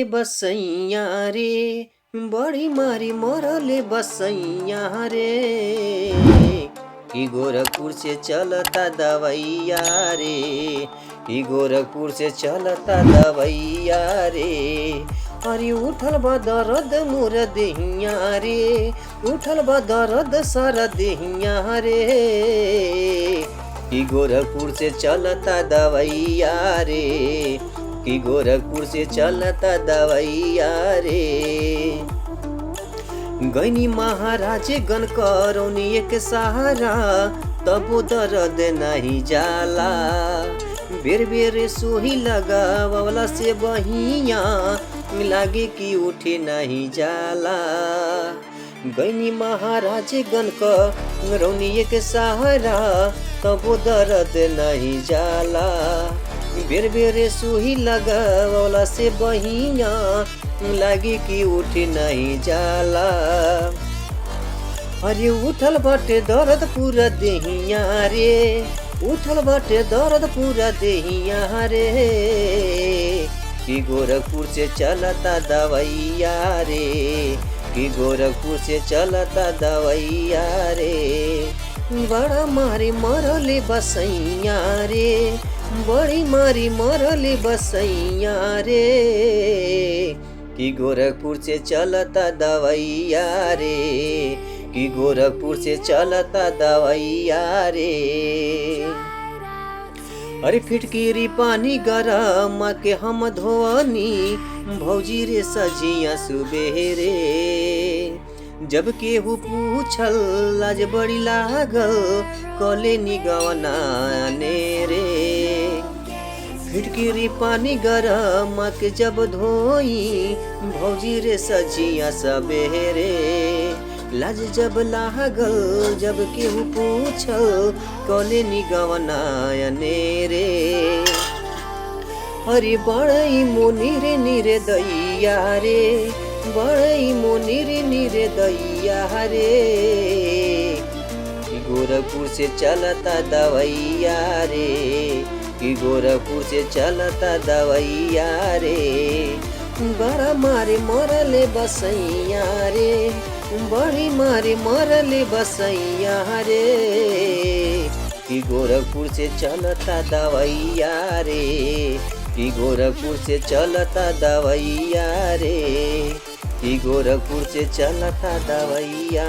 बसैया रे बड़ी मारी मरले बसैया रे कि गोरखपुर से चलता दवैया रे कि गोरखपुर से चलता दवैया रे अरे उठल बा दर्द मोर देहिया रे उठल बा दर्द सर देहिया रे कि गोरखपुर से चलता दवैया रे कि गोरखपुर से चलता दवैया रे गैनी महाराज गन करौनी एक सहारा तबो दर्द नहीं जाला बेर बेर सोही लगावला से बहिया लागे कि उठे नहीं जाला गैनी महाराज गन करौनी एक सहारा तबो दर्द नहीं जाला बेर बेर सुही लगावला से बहिया लागे कि उठ नहीं जाला अरे उठल बाटे दर्द पूरा देहिया रे उठल बाटे दर्द पूरा देहिया रे कि गोरखपुर से चलता दवैया रे कि गोरखपुर से चलता दवैया रे बड़ा मारे मरले बसैया रे बड़ी मारी मरले बसैया रे कि गोरखपुर से चलता दवैया रे कि गोरखपुर से चलता दवैया रे अरे फिटकीरी पानी गरम के हम धोनी भौजी रे सजिया सुबेरे जब केहू पूछल लाज बड़ी लागल कले निगवना ने रे फिटकीरी पानी गरम के जब धोई भौजी रे सजिया सबेरे लाज जब लागल जब केहू पूछल कले निगवना ने रे अरे बड़ई मोनी रे निरे दैया रे बड़ई मोनी रे निरे दैया रे कि गोरखपुर से चलता दवैया रे कि गोरखपुर से चलता दवैया रे बड़ा मारे मरले बसैया रे बड़ी मारे मरले बसैया रे कि गोरखपुर से चलता दवैया रे कि गोरखपुर से चलता दवैया रे कि गोरखपुर से चलता दवैया।